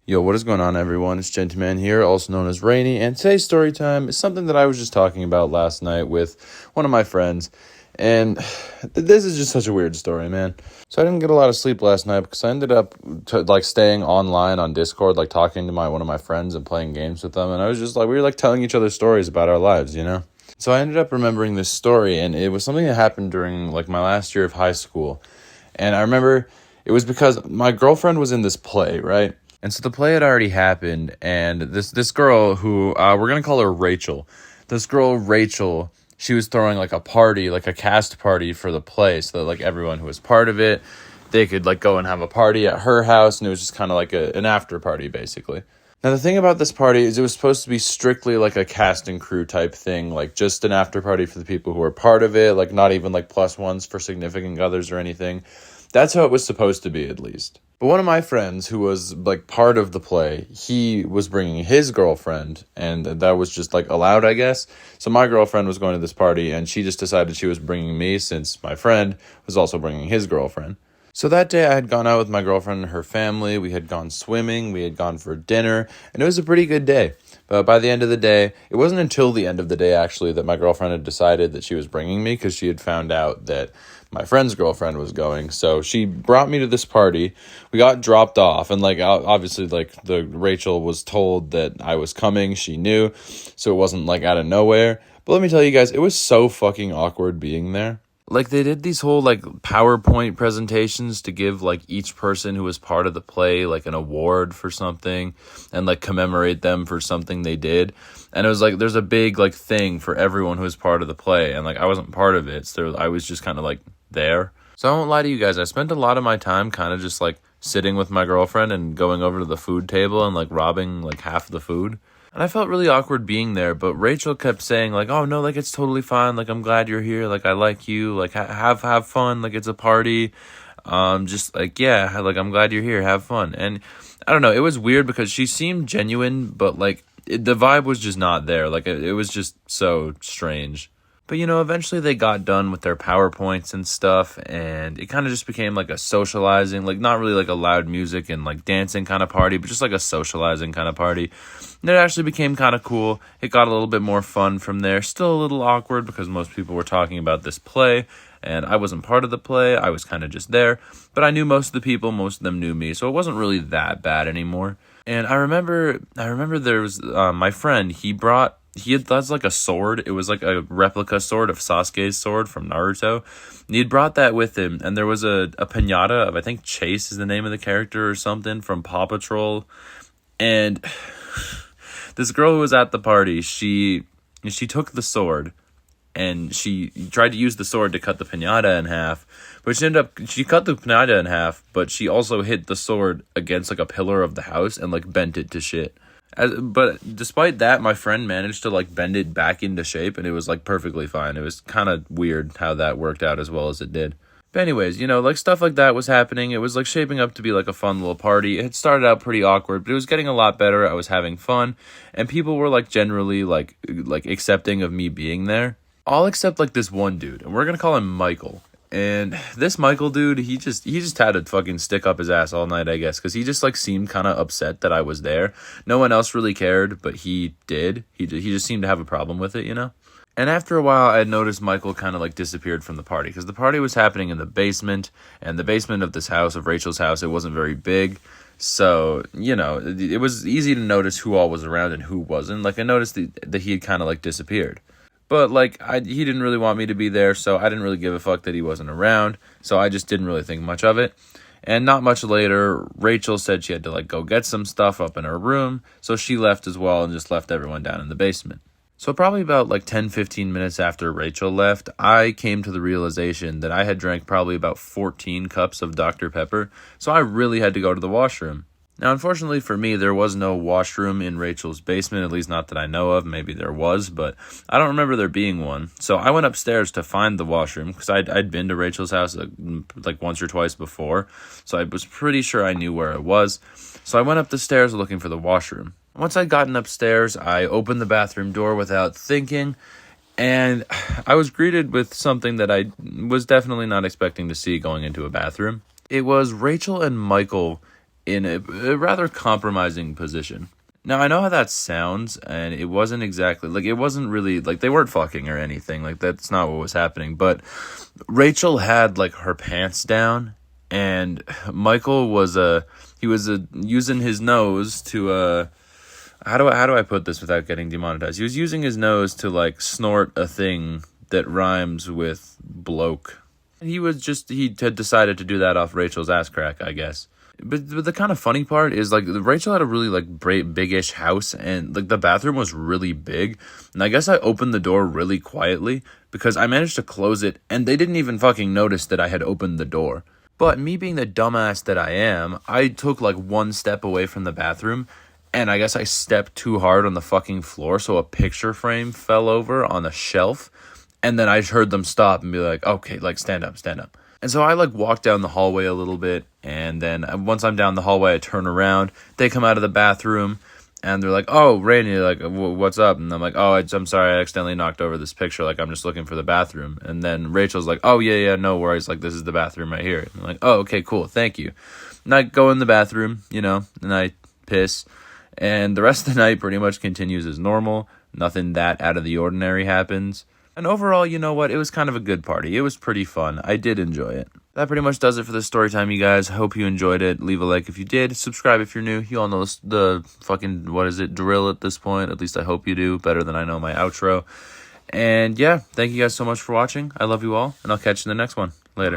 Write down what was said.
Yo, what is going on, everyone? It's GentooMan here, also known as Rainy, and today's story time is something that I was just talking about last night with one of my friends, and this is just such a weird story, man. So I didn't get a lot of sleep last night because I ended up staying online on Discord, talking to one of my friends and playing games with them, and I was just we were telling each other stories about our lives, you know? So I ended up remembering this story, and it was something that happened during my last year of high school, and I remember it was because my girlfriend was in this play, right? And so the play had already happened, and this girl who, we're going to call her Rachel. This girl, Rachel, she was throwing a party, a cast party for the play, so that everyone who was part of it, they could go and have a party at her house, and it was just kind of an after party, basically. Now, the thing about this party is it was supposed to be strictly a cast and crew type thing, just an after party for the people who were part of it, not even plus ones for significant others or anything. That's how it was supposed to be, at least. But one of my friends who was part of the play, he was bringing his girlfriend, and that was just allowed, I guess. So my girlfriend was going to this party, and she just decided she was bringing me since my friend was also bringing his girlfriend. So that day I had gone out with my girlfriend and her family. We had gone swimming, we had gone for dinner, and it was a pretty good day. But by the end of the day, it wasn't until the end of the day, actually, that my girlfriend had decided that she was bringing me, because she had found out that my friend's girlfriend was going. So she brought me to this party. We got dropped off, and obviously the Rachel was told that I was coming. She knew, so it wasn't out of nowhere. But let me tell you guys, it was so fucking awkward being there. They did these whole PowerPoint presentations to give each person who was part of the play an award for something, and commemorate them for something they did. And it was there's a big thing for everyone who was part of the play, and I wasn't part of it, so I was just kind of there. So I won't lie to you guys, I spent a lot of my time kind of just sitting with my girlfriend and going over to the food table and robbing half the food. And I felt really awkward being there, but Rachel kept saying oh no, it's totally fine, I'm glad you're here, I like you, have fun, it's a party, just yeah, I'm glad you're here, have fun. And I don't know, it was weird because she seemed genuine, but the vibe was just not there, it was just so strange. But, eventually they got done with their PowerPoints and stuff, and it kind of just became a socializing, not really a loud music and dancing kind of party, but just a socializing kind of party. And it actually became kind of cool. It got a little bit more fun from there. Still a little awkward because most people were talking about this play, and I wasn't part of the play. I was kind of just there. But I knew most of the people, most of them knew me, so it wasn't really that bad anymore. And I remember there was my friend, he had a sword. It was a replica sword of Sasuke's sword from Naruto. And he had brought that with him, and there was a piñata of, I think Chase is the name of the character or something, from Paw Patrol. And this girl who was at the party, she took the sword, and she tried to use the sword to cut the piñata in half, but she cut the piñata in half, but she also hit the sword against a pillar of the house and bent it to shit. But despite that, my friend managed to bend it back into shape, and it was perfectly fine. It was kind of weird how that worked out as well as it did. But anyways, stuff like that was happening. It was shaping up to be a fun little party. It had started out pretty awkward, but it was getting a lot better. I was having fun, and people were generally accepting of me being there. All except this one dude, and we're gonna call him Michael. And this Michael dude, he just had to fucking stick up his ass all night, I guess, because he just seemed kind of upset that I was there. No one else really cared, but he did. He just seemed to have a problem with it, And after a while, I had noticed Michael kind of disappeared from the party, because the party was happening in the basement, and the basement of this house, of Rachel's house, it wasn't very big. So, it was easy to notice who all was around and who wasn't. I noticed that he had kind of disappeared. But, he didn't really want me to be there, so I didn't really give a fuck that he wasn't around, so I just didn't really think much of it. And not much later, Rachel said she had to, go get some stuff up in her room, so she left as well and just left everyone down in the basement. So probably about 10-15 minutes after Rachel left, I came to the realization that I had drank probably about 14 cups of Dr. Pepper, so I really had to go to the washroom. Now, unfortunately for me, there was no washroom in Rachel's basement, at least not that I know of. Maybe there was, but I don't remember there being one. So I went upstairs to find the washroom, because I'd been to Rachel's house once or twice before, so I was pretty sure I knew where it was. So I went up the stairs looking for the washroom. Once I'd gotten upstairs, I opened the bathroom door without thinking, and I was greeted with something that I was definitely not expecting to see going into a bathroom. It was Rachel and Michael in a rather compromising position. Now, I know how that sounds, and it wasn't exactly, like, it wasn't really, like, they weren't fucking or anything, like, that's not what was happening, but Rachel had, like, her pants down, and Michael was, using his nose to, how do I put this without getting demonetized? He was using his nose to, like, snort a thing that rhymes with bloke. He had decided to do that off Rachel's ass crack, I guess. But the kind of funny part is, like, Rachel had a really, like, big-ish house, and, like, the bathroom was really big, and I guess I opened the door really quietly, because I managed to close it, and they didn't even fucking notice that I had opened the door. But me being the dumbass that I am, I took, like, one step away from the bathroom, and I guess I stepped too hard on the fucking floor, so a picture frame fell over on a shelf, and then I heard them stop and be like, okay, like, stand up. And so I, like, walk down the hallway a little bit, and then once I'm down the hallway, I turn around. They come out of the bathroom, and they're like, oh, Rainey, like, what's up? And I'm like, oh, I'm sorry, I accidentally knocked over this picture. Like, I'm just looking for the bathroom. And then Rachel's like, oh, yeah, no worries. Like, this is the bathroom right here. And I'm like, oh, okay, cool, thank you. And I go in the bathroom, and I piss. And the rest of the night pretty much continues as normal. Nothing that out of the ordinary happens. And overall, you know what? It was kind of a good party. It was pretty fun. I did enjoy it. That pretty much does it for the story time, you guys. Hope you enjoyed it. Leave a like if you did. Subscribe if you're new. You all know the fucking, drill at this point. At least I hope you do. Better than I know my outro. And yeah, thank you guys so much for watching. I love you all, and I'll catch you in the next one. Later.